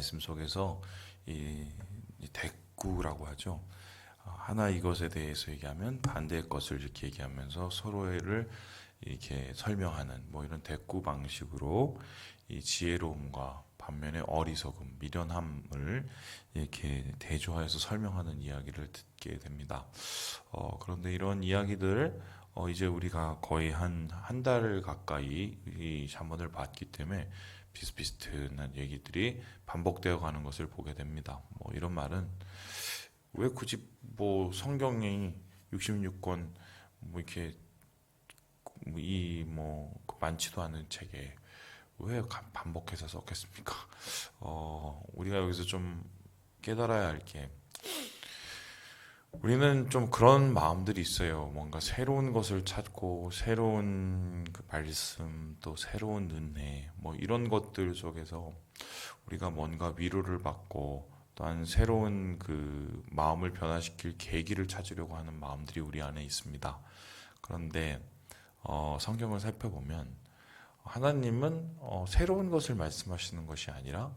말씀 속에서 이 대꾸라고 하죠. 하나 이것에 대해서 얘기하면 반대의 것을 이렇게 얘기하면서 서로를 이렇게 설명하는 뭐 이런 대꾸 방식으로 이 지혜로움과 반면에 어리석음, 미련함을 이렇게 대조하여서 설명하는 이야기를 듣게 됩니다. 그런데 이런 이야기들 이제 우리가 거의 한 달 가까이 이 잠언을 봤기 때문에 비슷비슷한 얘기들이 반복되어 가는 것을 보게 됩니다. 뭐 이런 말은 왜 굳이 뭐 성경이 66권 뭐 이렇게 이뭐 많지도 않은 책에 왜 반복해서 썼겠습니까? 우리가 여기서 좀 깨달아야 할 게 우리는 좀 그런 마음들이 있어요. 뭔가 새로운 것을 찾고 새로운 그 말씀 또 새로운 은혜 뭐 이런 것들 속에서 우리가 뭔가 위로를 받고 또한 새로운 그 마음을 변화시킬 계기를 찾으려고 하는 마음들이 우리 안에 있습니다. 그런데 성경을 살펴보면 하나님은 새로운 것을 말씀하시는 것이 아니라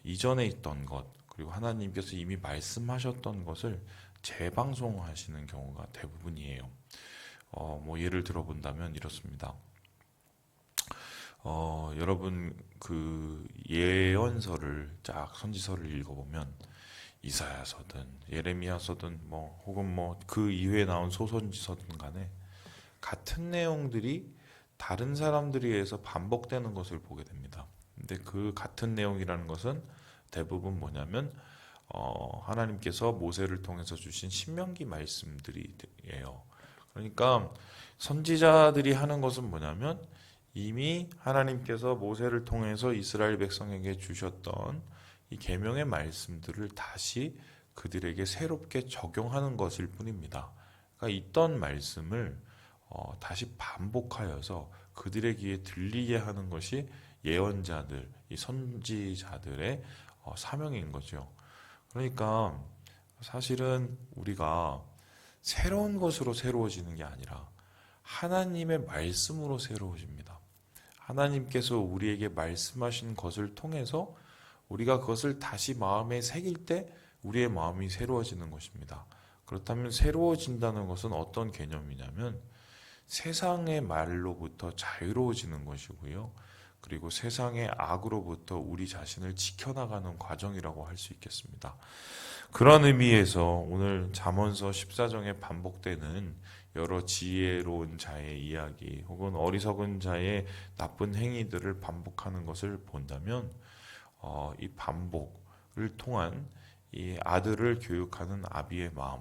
이전에 있던 것 그리고 하나님께서 이미 말씀하셨던 것을 재방송하시는 경우가 대부분이에요. 뭐 예를 들어본다면 이렇습니다. 여러분 그 예언서를 쫙 선지서를 읽어보면 이사야서든 예레미야서든 뭐 혹은 뭐 그 이후에 나온 소선지서든 간에 같은 내용들이 다른 사람들에 의해서 반복되는 것을 보게 됩니다. 근데 그 같은 내용이라는 것은 대부분 뭐냐면 하나님께서 모세를 통해서 주신 신명기 말씀들이에요. 그러니까 선지자들이 하는 것은 뭐냐면 이미 하나님께서 모세를 통해서 이스라엘 백성에게 주셨던 이 계명의 말씀들을 다시 그들에게 새롭게 적용하는 것일 뿐입니다. 그러니까 있던 말씀을 다시 반복하여서 그들의 귀에 들리게 하는 것이 예언자들, 이 선지자들의 사명인 거죠. 그러니까 사실은 우리가 새로운 것으로 새로워지는 게 아니라 하나님의 말씀으로 새로워집니다. 하나님께서 우리에게 말씀하신 것을 통해서 우리가 그것을 다시 마음에 새길 때 우리의 마음이 새로워지는 것입니다. 그렇다면 새로워진다는 것은 어떤 개념이냐면 세상의 말로부터 자유로워지는 것이고요. 그리고 세상의 악으로부터 우리 자신을 지켜나가는 과정이라고 할 수 있겠습니다. 그런 의미에서 오늘 잠언서 14장에 반복되는 여러 지혜로운 자의 이야기 혹은 어리석은 자의 나쁜 행위들을 반복하는 것을 본다면 이 반복을 통한 이 아들을 교육하는 아비의 마음,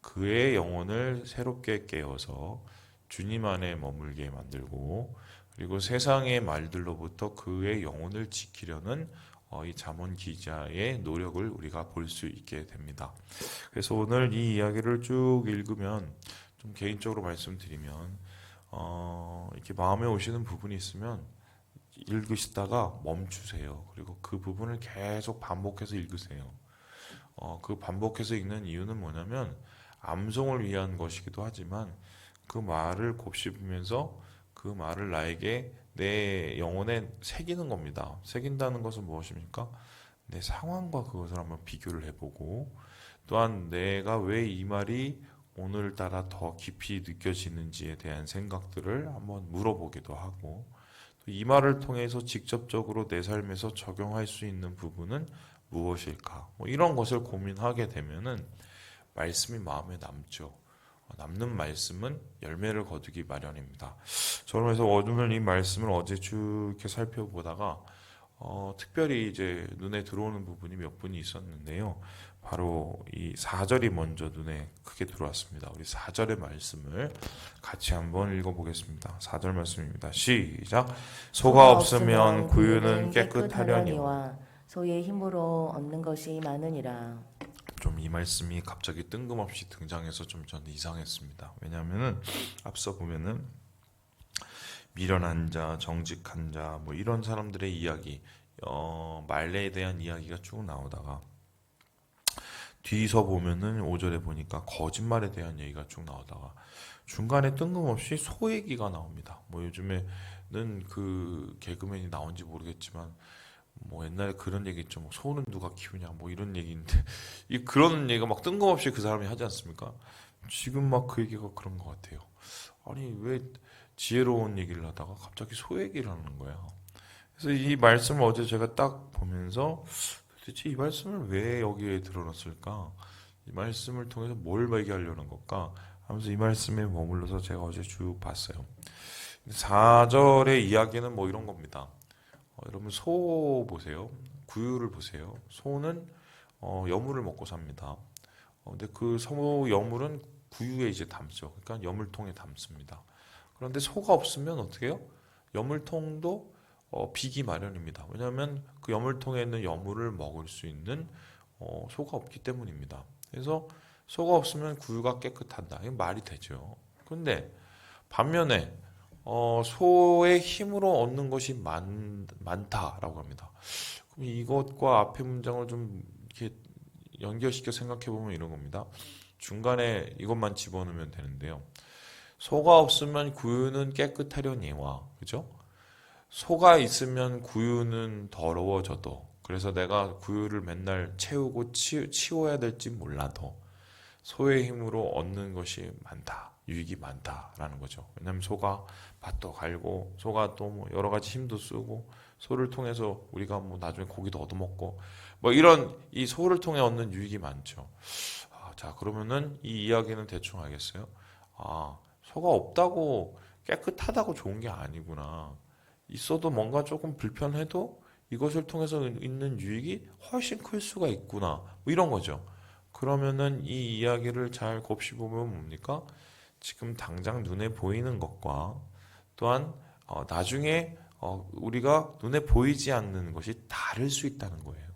그의 영혼을 새롭게 깨워서 주님 안에 머물게 만들고 그리고 세상의 말들로부터 그의 영혼을 지키려는 이 잠언 기자의 노력을 우리가 볼 수 있게 됩니다. 그래서 오늘 이 이야기를 쭉 읽으면 좀 개인적으로 말씀드리면 이렇게 마음에 오시는 부분이 있으면 읽으시다가 멈추세요. 그리고 그 부분을 계속 반복해서 읽으세요. 그 반복해서 읽는 이유는 뭐냐면 암송을 위한 것이기도 하지만 그 말을 곱씹으면서 그 말을 나에게 내 영혼에 새기는 겁니다. 새긴다는 것은 무엇입니까? 내 상황과 그것을 한번 비교를 해보고 또한 내가 왜 이 말이 오늘따라 더 깊이 느껴지는지에 대한 생각들을 한번 물어보기도 하고 또 이 말을 통해서 직접적으로 내 삶에서 적용할 수 있는 부분은 무엇일까? 뭐 이런 것을 고민하게 되면은 말씀이 마음에 남죠. 남는 말씀은 열매를 거두기 마련입니다. 저는 그래서 오늘 이 말씀을 어제 쭉 이렇게 살펴보다가 특별히 이제 눈에 들어오는 부분이 몇 분이 있었는데요. 바로 이 4절이 먼저 눈에 크게 들어왔습니다. 우리 4절의 말씀을 같이 한번 읽어보겠습니다. 4절 말씀입니다. 시작. 소가 없으면 구유는 깨끗하려니와. 깨끗하려니와 소의 힘으로 얻는 것이 많으니라. 좀 이 말씀이 갑자기 뜬금없이 등장해서 좀 저는 이상했습니다. 왜냐하면은 앞서 보면은 미련한 자, 정직한 자, 뭐 이런 사람들의 이야기, 말레에 대한 이야기가 쭉 나오다가 뒤서 보면은 5절에 보니까 거짓말에 대한 얘기가 쭉 나오다가 중간에 뜬금없이 소 얘기가 나옵니다. 뭐 요즘에는 그 개그맨이 나온지 모르겠지만 뭐 옛날에 그런 얘기 있죠. 뭐 소는 누가 키우냐 뭐 이런 얘기인데 이 그런 얘기가 막 뜬금없이 그 사람이 하지 않습니까? 지금 막 그 얘기가 그런 것 같아요. 아니 왜 지혜로운 얘기를 하다가 갑자기 소 얘기를 하는 거야. 그래서 이 말씀을 어제 제가 딱 보면서 도대체 이 말씀을 왜 여기에 들어놨을까? 이 말씀을 통해서 뭘 얘기하려는 걸까? 하면서 이 말씀에 머물러서 제가 어제 쭉 봤어요. 4절의 이야기는 뭐 이런 겁니다. 여러분 소 보세요. 구유를 보세요. 소는 여물을 먹고 삽니다. 근데 그 소 여물은 구유에 이제 담죠. 그러니까 여물통에 담습니다. 그런데 소가 없으면 어떻게 해요? 여물통도 비기 마련입니다. 왜냐하면 그 여물통에 있는 여물을 먹을 수 있는 소가 없기 때문입니다. 그래서 소가 없으면 구유가 깨끗한다. 이건 말이 되죠. 그런데 반면에 소의 힘으로 얻는 것이 많다라고 합니다. 그럼 이것과 앞의 문장을 좀 이렇게 연결시켜 생각해 보면 이런 겁니다. 중간에 이것만 집어넣으면 되는데요. 소가 없으면 구유는 깨끗하려니와, 그죠? 소가 있으면 구유는 더러워져도, 그래서 내가 구유를 맨날 채우고 치워야 될지 몰라도 소의 힘으로 얻는 것이 많다, 유익이 많다라는 거죠. 왜냐하면 소가 밭도 갈고, 소가 또 뭐 여러 가지 힘도 쓰고, 소를 통해서 우리가 뭐 나중에 고기도 얻어먹고, 뭐 이런 이 소를 통해 얻는 유익이 많죠. 자, 그러면은 이 이야기는 대충 알겠어요? 소가 없다고 깨끗하다고 좋은 게 아니구나. 있어도 뭔가 조금 불편해도 이것을 통해서 있는 유익이 훨씬 클 수가 있구나. 뭐 이런 거죠. 그러면은 이 이야기를 잘 곱씹어보면 뭡니까? 지금 당장 눈에 보이는 것과 또한 나중에 우리가 눈에 보이지 않는 것이 다를 수 있다는 거예요.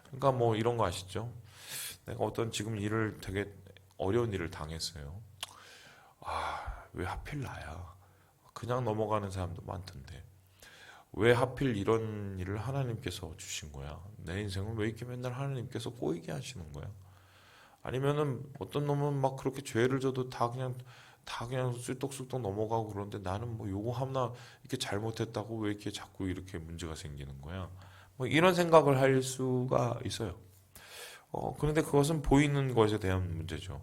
그러니까 뭐 이런 거 아시죠? 내가 어떤 지금 일을 되게 어려운 일을 당했어요. 왜 하필 나야? 그냥 넘어가는 사람도 많던데. 왜 하필 이런 일을 하나님께서 주신 거야? 내 인생을 왜 이렇게 맨날 하나님께서 꼬이게 하시는 거야? 아니면은 어떤 놈은 막 그렇게 죄를 져도 다 그냥 쑥떡쑥떡 넘어가고 그러는데 나는 뭐 요거 하나 이렇게 잘못했다고 왜 이렇게 자꾸 이렇게 문제가 생기는 거야? 뭐 이런 생각을 할 수가 있어요. 그런데 그것은 보이는 것에 대한 문제죠.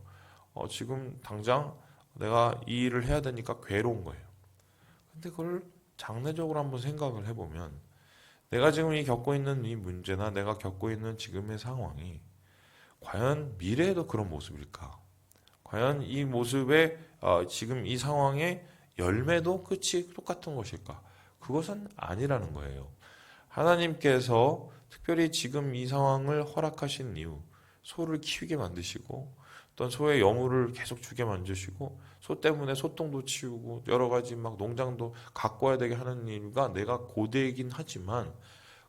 지금 당장 내가 이 일을 해야 되니까 괴로운 거예요. 근데 그걸 장래적으로 한번 생각을 해보면 내가 지금 겪고 있는 이 문제나 내가 겪고 있는 지금의 상황이 과연 미래에도 그런 모습일까? 과연 이 모습에 지금 이 상황의 열매도 끝이 똑같은 것일까? 그것은 아니라는 거예요. 하나님께서 특별히 지금 이 상황을 허락하신 이유, 소를 키우게 만드시고 어떤 소의 여물을 계속 주게 만드시고 소 때문에 소똥도 치우고 여러 가지 막 농장도 가꿔야 되게 하는 이유가 내가 고되긴 하지만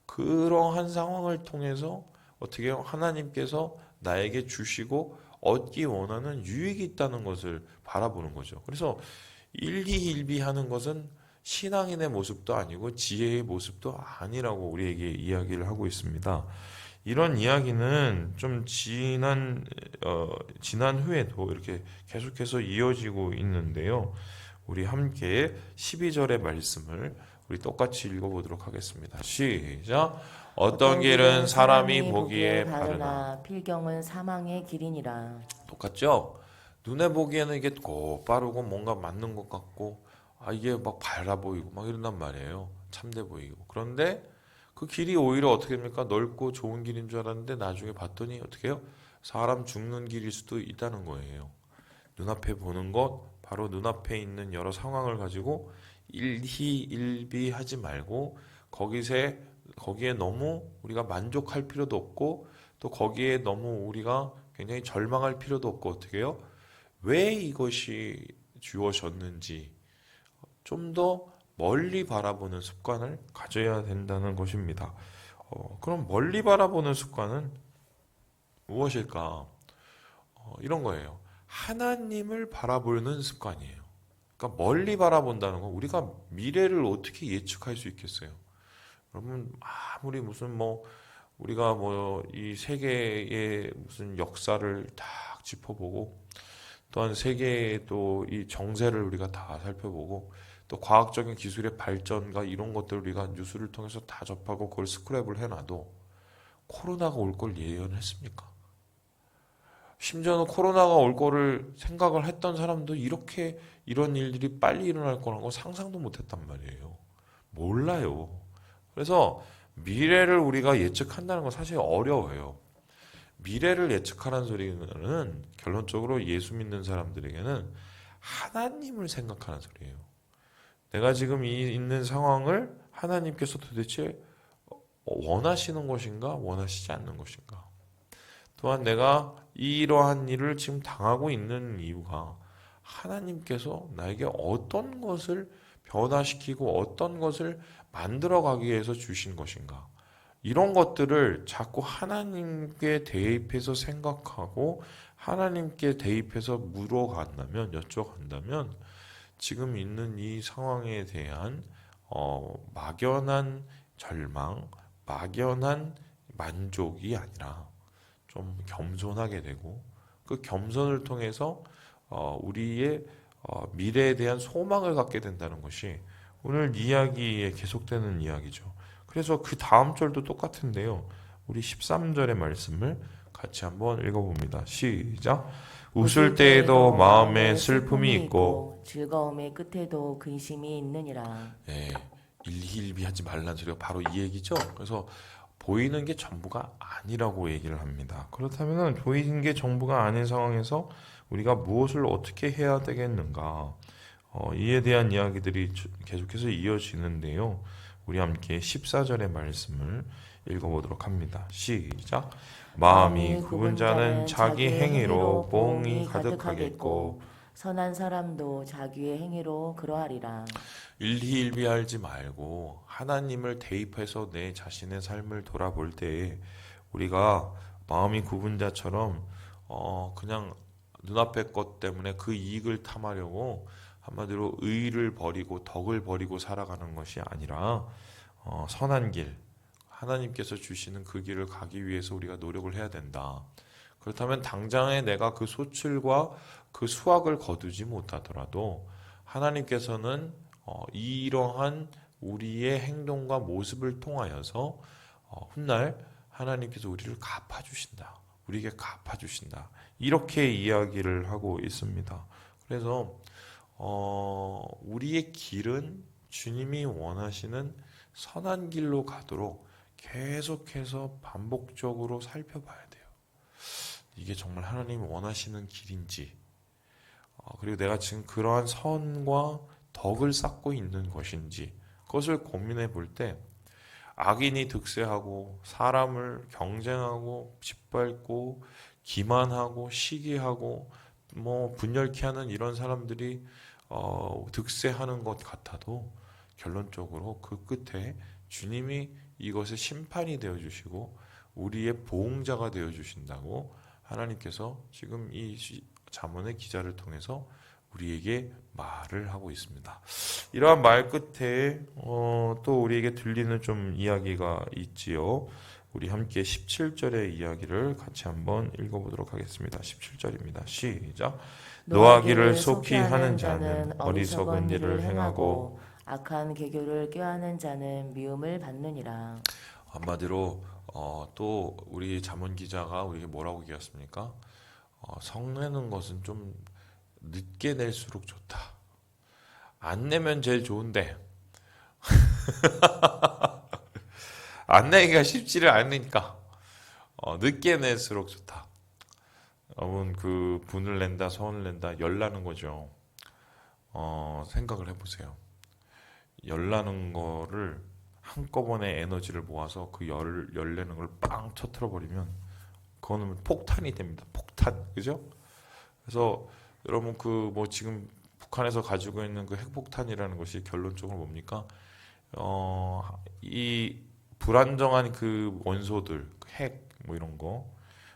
그러한 상황을 통해서 어떻게 해요? 하나님께서 나에게 주시고 얻기 원하는 유익이 있다는 것을 바라보는 거죠. 그래서 일희일비하는 것은 신앙인의 모습도 아니고 지혜의 모습도 아니라고 우리에게 이야기를 하고 있습니다. 이런 이야기는 좀 지난 후에도 이렇게 계속해서 이어지고 있는데요. 우리 함께 12절의 말씀을 우리 똑같이 읽어보도록 하겠습니다. 시작. 어떤 길은 사람이 보기에 바르나. 필경은 사망의 길이니라. 똑같죠? 눈에 보기에는 이게 빠르고 뭔가 맞는 것 같고, 이게 막 밝아 보이고 막 이런단 말이에요. 참돼 보이고. 그런데 그 길이 오히려 어떻게 됩니까? 넓고 좋은 길인 줄 알았는데 나중에 봤더니 어떻게 해요? 사람 죽는 길일 수도 있다는 거예요. 눈앞에 보는 것, 바로 눈앞에 있는 여러 상황을 가지고 일희일비하지 말고 거기에 너무 우리가 만족할 필요도 없고 또 거기에 너무 우리가 굉장히 절망할 필요도 없고 어떻게 해요? 왜 이것이 주어졌는지 좀 더 멀리 바라보는 습관을 가져야 된다는 것입니다. 그럼 멀리 바라보는 습관은 무엇일까? 이런 거예요. 하나님을 바라보는 습관이에요. 그러니까 멀리 바라본다는 건 우리가 미래를 어떻게 예측할 수 있겠어요? 여러분 아무리 무슨 뭐 우리가 뭐 이 세계의 무슨 역사를 딱 짚어보고 또한 세계의 또 이 정세를 우리가 다 살펴보고 또 과학적인 기술의 발전과 이런 것들을 우리가 뉴스를 통해서 다 접하고 그걸 스크랩을 해놔도 코로나가 올 걸 예언했습니까? 심지어는 코로나가 올 거를 생각을 했던 사람도 이렇게 이런 일들이 빨리 일어날 거라는 거 상상도 못했단 말이에요. 몰라요. 그래서 미래를 우리가 예측한다는 건 사실 어려워요. 미래를 예측하라는 소리는 결론적으로 예수 믿는 사람들에게는 하나님을 생각하는 소리예요. 내가 지금 이 있는 상황을 하나님께서 도대체 원하시는 것인가, 원하시지 않는 것인가. 또한 내가 이러한 일을 지금 당하고 있는 이유가 하나님께서 나에게 어떤 것을 변화시키고 어떤 것을 만들어가기 위해서 주신 것인가. 이런 것들을 자꾸 하나님께 대입해서 생각하고 하나님께 대입해서 물어간다면, 여쭤간다면 지금 있는 이 상황에 대한 막연한 절망, 막연한 만족이 아니라 좀 겸손하게 되고 그 겸손을 통해서 우리의 미래에 대한 소망을 갖게 된다는 것이 오늘 이야기에 계속되는 이야기죠. 그래서 그 다음 절도 똑같은데요. 우리 13절의 말씀을 같이 한번 읽어봅니다. 시작. 웃을 때에도 마음에 슬픔이 있고 즐거움의 끝에도 근심이 있느니라. 예, 일희일비하지 말라는 소리가 바로 이 얘기죠. 그래서 보이는 게 전부가 아니라고 얘기를 합니다. 그렇다면 보이는 게 전부가 아닌 상황에서 우리가 무엇을 어떻게 해야 되겠는가? 이에 대한 이야기들이 계속해서 이어지는데요. 우리 함께 14절의 말씀을 읽어보도록 합니다. 시작. 마음이 굽은 자는 자기 행위로 보응이 가득하겠고 선한 사람도 자기의 행위로 그러하리라. 일희일비하지 말고 하나님을 대입해서 내 자신의 삶을 돌아볼 때에 우리가 마음이 굽은 자처럼 그냥 눈앞의 것 때문에 그 이익을 탐하려고 한마디로 의를 버리고 덕을 버리고 살아가는 것이 아니라 선한 길, 하나님께서 주시는 그 길을 가기 위해서 우리가 노력을 해야 된다. 그렇다면 당장에 내가 그 소출과 그 수확을 거두지 못하더라도 하나님께서는 이러한 우리의 행동과 모습을 통하여서 훗날 하나님께서 우리를 갚아주신다. 우리에게 갚아주신다. 이렇게 이야기를 하고 있습니다. 그래서 우리의 길은 주님이 원하시는 선한 길로 가도록 계속해서 반복적으로 살펴봐야 돼요. 이게 정말 하나님이 원하시는 길인지, 그리고 내가 지금 그러한 선과 덕을 쌓고 있는 것인지 그것을 고민해 볼 때 악인이 득세하고 사람을 경쟁하고 짓밟고 기만하고 시기하고 분열케 하는 이런 사람들이 득세하는 것 같아도 결론적으로 그 끝에 주님이 이것의 심판이 되어 주시고 우리의 보응자가 되어 주신다고 하나님께서 지금 이 잠언의 기자를 통해서 우리에게 말을 하고 있습니다. 이러한 말 끝에 또 우리에게 들리는 좀 이야기가 있지요. 우리 함께 17절의 이야기를 같이 한번 읽어보도록 하겠습니다. 17절입니다. 시작. 노하기를 속히 하는 자는 어리석은 일을 행하고 악한 계교를 꾀하는 자는 미움을 받느니라. 한마디로 또 우리 잠언 기자가 우리에게 뭐라고 얘기했습니까? 성내는 것은 좀 늦게 낼수록 좋다. 안 내면 제일 좋은데 안 내기가 쉽지를 않으니까 늦게 낼수록 좋다. 여러분 그 분을 낸다, 소원을 낸다, 열나는 거죠. 생각을 해보세요. 열나는 거를 한꺼번에 에너지를 모아서 그 열내는 걸 빵 터트려 버리면 그거는 폭탄이 됩니다. 폭탄, 그죠? 그래서 여러분 그 지금 북한에서 가지고 있는 그 핵폭탄이라는 것이 결론적으로 뭡니까? 이 불안정한 그 원소들, 핵 이런 거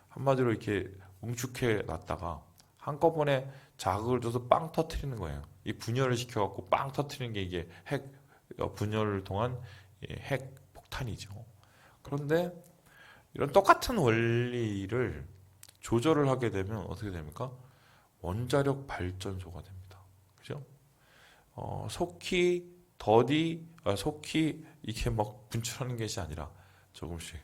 한마디로 이렇게 웅축해 놨다가 한꺼번에 자극을 줘서 빵 터트리는 거예요. 이 분열을 시켜갖고 빵 터트리는 게 이게 핵 분열을 통한 핵 폭탄이죠. 그런데 이런 똑같은 원리를 조절을 하게 되면 어떻게 됩니까? 원자력 발전소가 됩니다. 그죠? 속히 이렇게 막 분출하는 것이 아니라 조금씩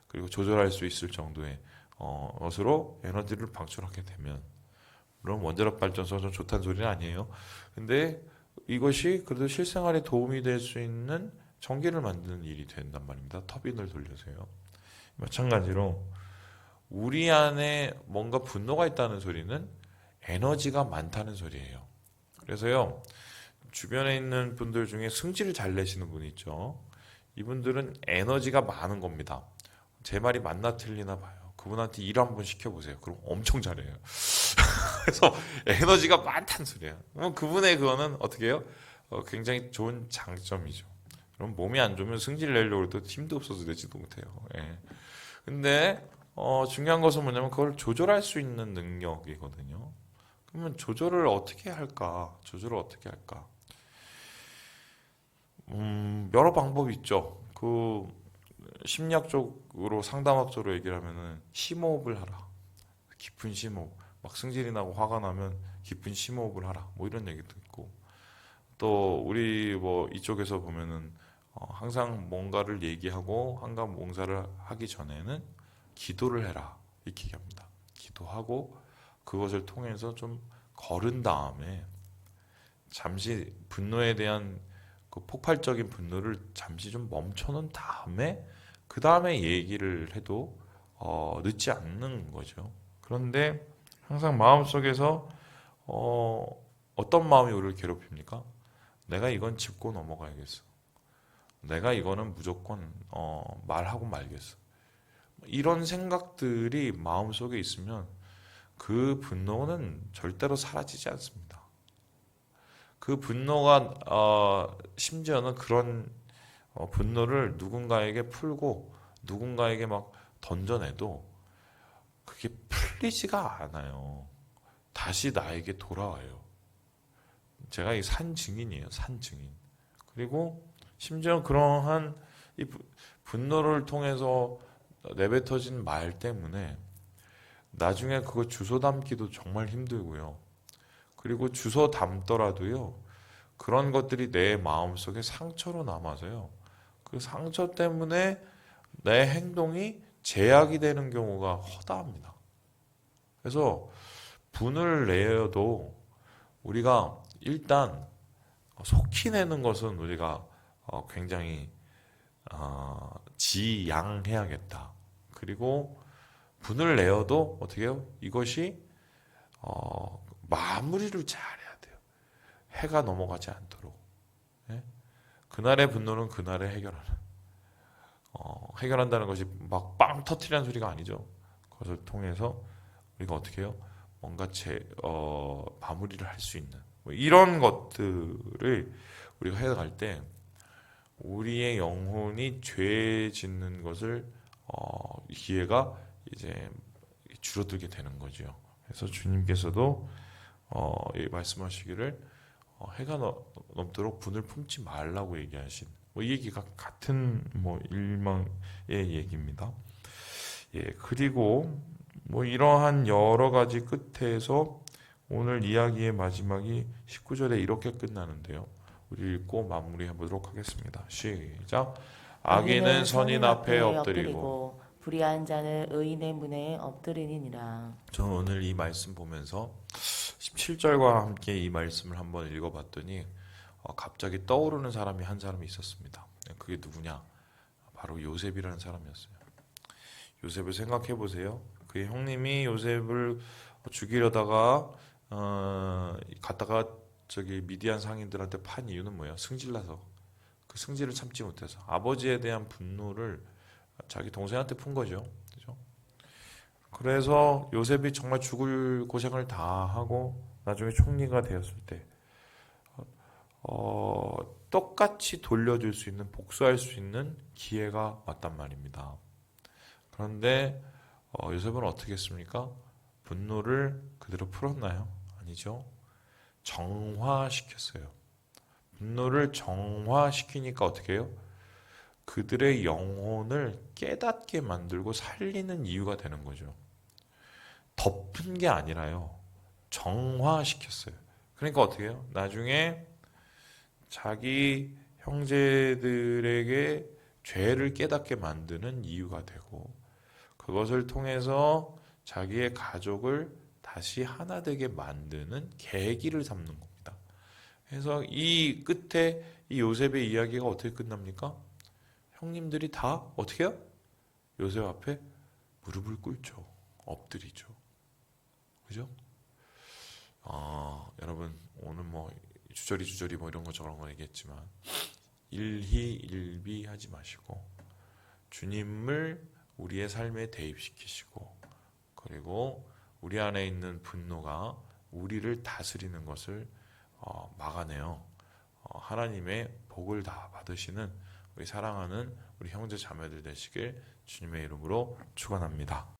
그리고 조절할 수 있을 정도의 것으로 에너지를 방출하게 되면, 물론 원자력 발전소가 좀 좋다는 소리는 아니에요. 근데 이것이 그래도 실생활에 도움이 될 수 있는 전기를 만드는 일이 된단 말입니다. 터빈을 돌려서요. 마찬가지로 우리 안에 뭔가 분노가 있다는 소리는 에너지가 많다는 소리예요. 그래서요, 주변에 있는 분들 중에 승질을 잘 내시는 분이 있죠. 이분들은 에너지가 많은 겁니다. 제 말이 맞나 틀리나 봐요. 그분한테 일 한번 시켜보세요. 그럼 엄청 잘해요. 그래서 에너지가 많다는 소리예요. 그럼 그분의 그거는 어떻게 해요? 굉장히 좋은 장점이죠. 그럼 몸이 안 좋으면 승질 내려고 해도 힘도 없어서 내지도 못해요. 예. 근데 중요한 것은 뭐냐면 그걸 조절할 수 있는 능력이거든요. 그러면 조절을 어떻게 할까? 여러 방법이 있죠. 그 심리학적으로 상담학적으로 얘기를 하면은 심호흡을 하라. 깊은 심호흡. 막 승질이 나고 화가 나면 깊은 심호흡을 하라. 뭐 이런 얘기도 있고. 또 우리 뭐 이쪽에서 보면은 항상 뭔가를 얘기하고 항상 뭔가를 하기 전에는 기도를 해라. 이렇게 얘기합니다. 기도하고 그것을 통해서 좀 걸은 다음에 잠시 분노에 대한 그 폭발적인 분노를 잠시 좀 멈춰놓은 다음에 그 다음에 얘기를 해도 늦지 않는 거죠. 그런데 항상 마음속에서 어떤 마음이 우리를 괴롭힙니까? 내가 이건 짚고 넘어가야겠어. 내가 이거는 무조건 말하고 말겠어. 이런 생각들이 마음속에 있으면 그 분노는 절대로 사라지지 않습니다. 그 분노가 심지어는 그런 분노를 누군가에게 풀고 누군가에게 막 던져내도 그게 풀리지가 않아요. 다시 나에게 돌아와요. 제가 이 산 증인이에요. 산 증인. 그리고 심지어 그러한 이 분노를 통해서 내뱉어진 말 때문에 나중에 그거 주워 담기도 정말 힘들고요. 그리고 주워 담더라도요, 그런 것들이 내 마음속에 상처로 남아서요, 그 상처 때문에 내 행동이 제약이 되는 경우가 허다합니다. 그래서 분을 내어도 우리가 일단 속히 내는 것은 우리가 굉장히 지양해야겠다. 그리고 분을 내어도 어떻게 해요? 이것이 마무리를 잘해야 돼요. 해가 넘어가지 않도록. 예? 그날의 분노는 그날에 해결한다는 것이 막 빵 터트리는 소리가 아니죠. 그것을 통해서 우리가 어떻게 해요? 뭔가 마무리를 할 수 있는 뭐 이런 것들을 우리가 해나갈 때 우리의 영혼이 죄 짓는 것을 기회가 이제 줄어들게 되는 거죠. 그래서 주님께서도 말씀하시기를 해가 넘도록 분을 품지 말라고 얘기하신 뭐 이 얘기가 같은 뭐 일망의 얘기입니다. 예, 그리고 뭐 이러한 여러 가지 끝에서 오늘 이야기의 마지막이 19절에 이렇게 끝나는데요. 우리 읽고 마무리해 보도록 하겠습니다. 시작. 악인은 선인 앞에 엎드리고 불의한 자는 의인의 문에 엎드리니라. 저는 오늘 이 말씀 보면서 17절과 함께 이 말씀을 한번 읽어봤더니 갑자기 떠오르는 사람이 한 사람이 있었습니다. 그게 누구냐? 바로 요셉이라는 사람이었어요. 요셉을 생각해 보세요. 그의 형님이 요셉을 죽이려다가 갔다가 저기 미디안 상인들한테 판 이유는 뭐야? 승질나서. 그 승질을 참지 못해서 아버지에 대한 분노를 자기 동생한테 푼 거죠. 그죠? 그래서 요셉이 정말 죽을 고생을 다 하고 나중에 총리가 되었을 때 똑같이 돌려줄 수 있는, 복수할 수 있는 기회가 왔단 말입니다. 그런데 요셉은 어떻게 했습니까? 분노를 그대로 풀었나요? 아니죠. 정화시켰어요. 분노를 정화시키니까 어떻게 해요? 그들의 영혼을 깨닫게 만들고 살리는 이유가 되는 거죠. 덮은 게 아니라요. 정화시켰어요. 그러니까 어떻게 해요? 나중에 자기 형제들에게 죄를 깨닫게 만드는 이유가 되고 그것을 통해서 자기의 가족을 다시 하나 되게 만드는 계기를 삼는 겁니다. 그래서 이 끝에 이 요셉의 이야기가 어떻게 끝납니까? 형님들이 다 어떻게 해요? 요셉 앞에 무릎을 꿇죠. 엎드리죠. 그죠? 여러분 오늘 뭐 주저리 뭐 이런 거 저런 거 얘기했지만 일희일비 하지 마시고 주님을 우리의 삶에 대입시키시고 그리고 우리 안에 있는 분노가 우리를 다스리는 것을 막아내요. 하나님의 복을 다 받으시는 우리 사랑하는 우리 형제 자매들 되시길 주님의 이름으로 축원합니다.